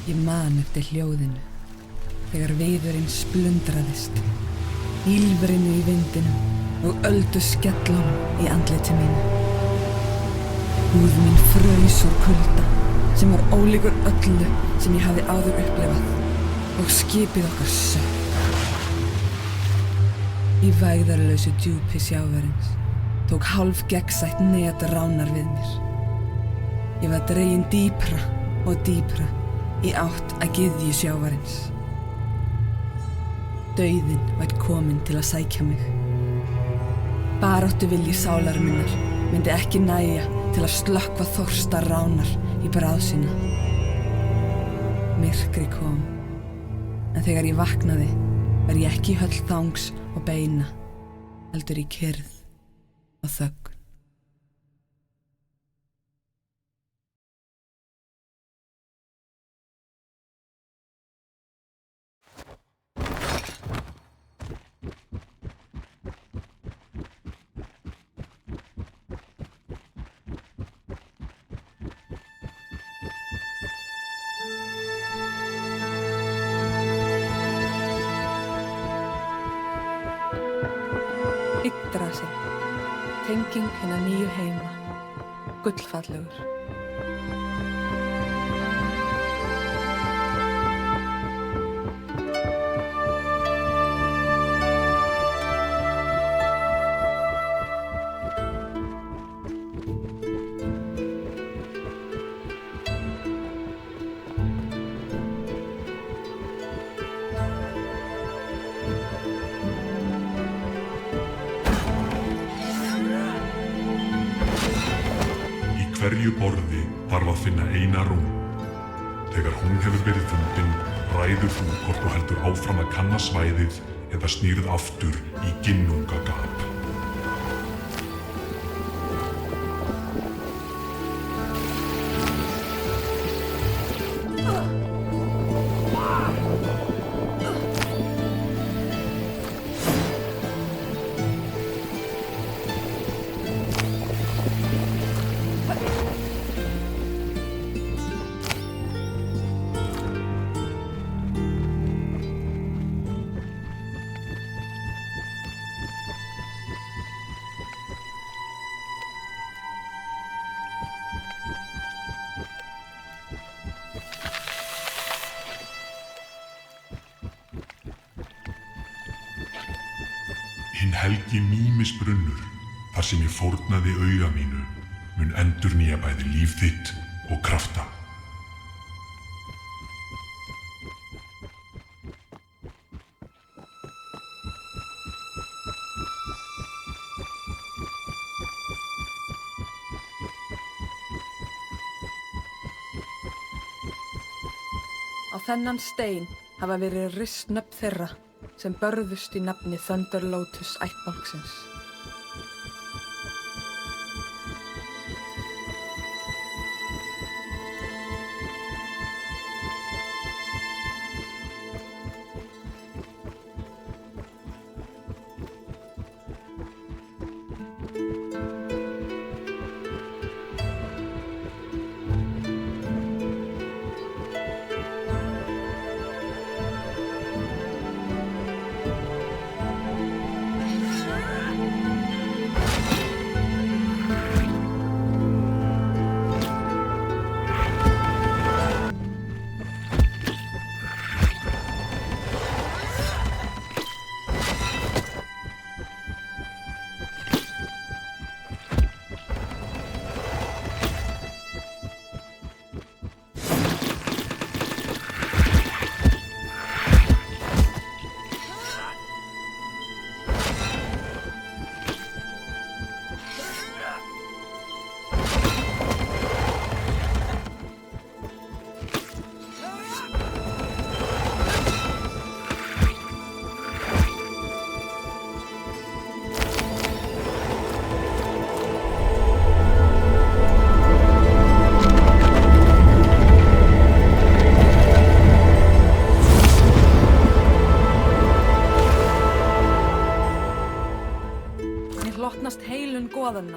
Ég man eftir hljóðinu, þegar viðurinn splundraðist, ýlfrinu í vindinum og öldu skellunum í andliti mínu. Húð mín fraus úr kulda sem var ólíkur öllu sem ég hafði áður upplifað og skipið okkar sökk. Í vægðarlausu djúpi sjávarins tók hálf gegnsætt net ránar við mér. Ég var dregin dýpra og dýpra í átt að gyðju sjávarins. Dauðinn var kominn til að sækja mig. Baráttuvilji sálar minnar myndi ekki nægja til að slökkva þorsta ránar í bráð sína. Myrkri kom, en þegar ég vaknaði var ég ekki í höll þangs og beina, heldur í kyrrð og þögn. Yggdrasil, tenging hinna nýju heima, gullfallegur. Hverju borði þarf að finna eina rún. Þegar hún hefur verið fundin, ræður þú hvort þú heldur áfram að kanna svæðið eða snýrð aftur í Ginnungagap. Hinn helgi Mímisbrunnur, þar sem ég fórnaði auga mínu, mun endurnýja bæði líf þitt og krafta. Á þennan stein hafa verið rist nöfn þeirra sem börðust í nafni Thunder Lotus ættbálksins. Hlotnast heilun goðanna.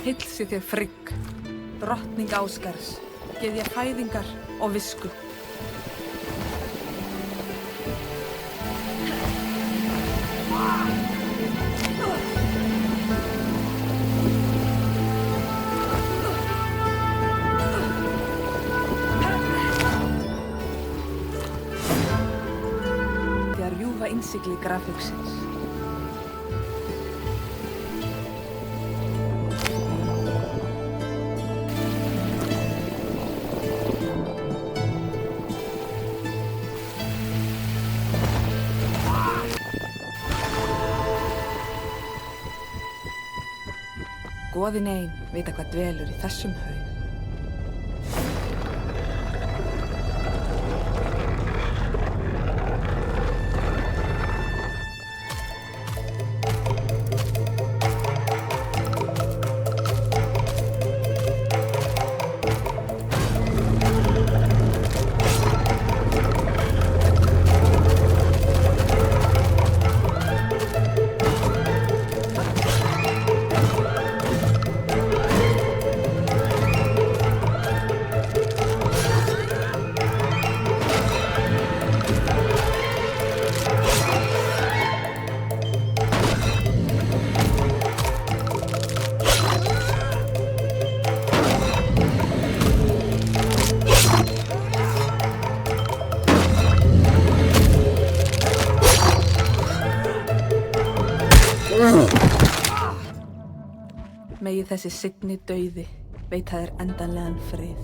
Heill sé þér Frigg, drottning Ásgarðs, gyðja fæðingar og visku. Þegar rjúfa innsigli grafhaugsins. Goðin ein vita hvað dvelur í þessum haug. Megi þessi signi dauði veita þér endanlegan frið.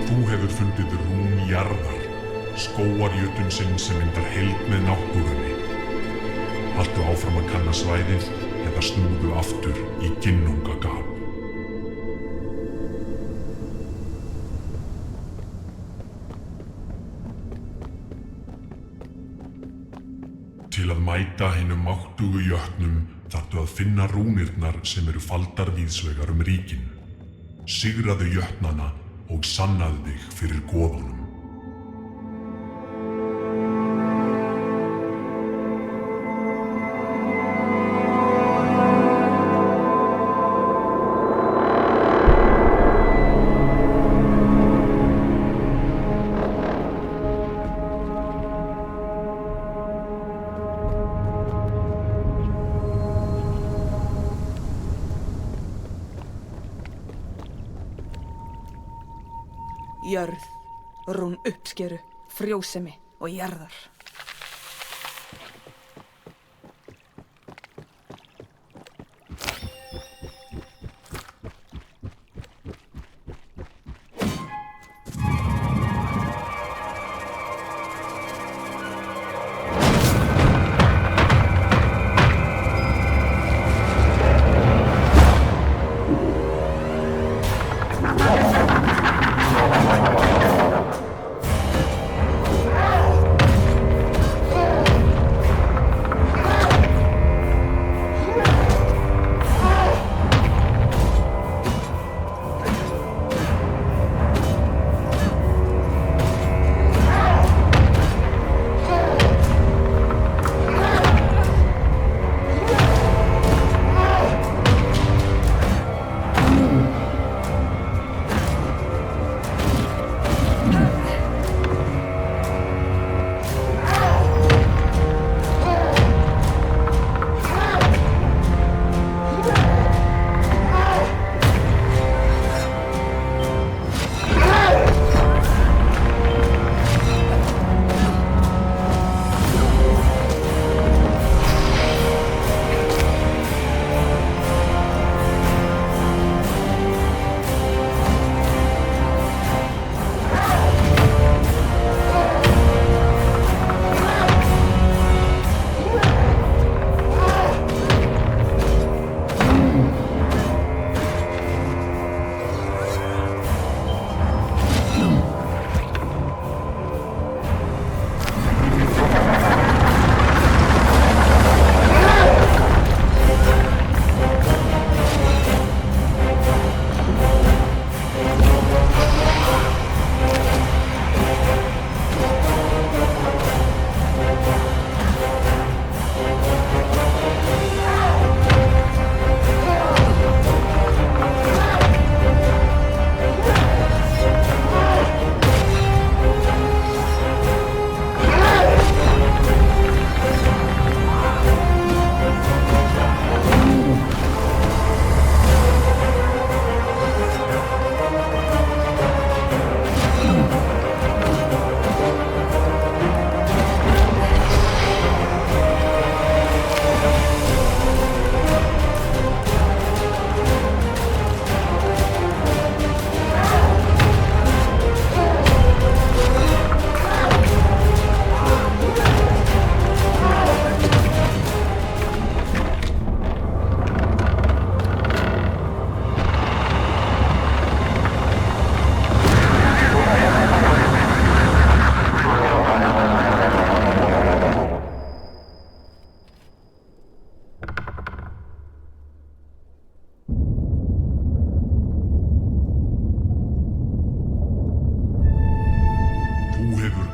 Þú hefur fundið rún jarðar, skógarjötun sinn sem myndar heild með náttúrunni. Haltu áfram að kanna svæðið eða snúðu aftur í Ginnungagap. Til að mæta hinum máttugu jötnum þarftu að finna rúnirnar sem eru faldar víðsvegar ríkin. Sigraðu jötnana og sannaðu þig fyrir goðunum. Jörð, rún uppskeru, frjósemi og jarðar.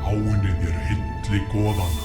áunnið þér hilli goðanna.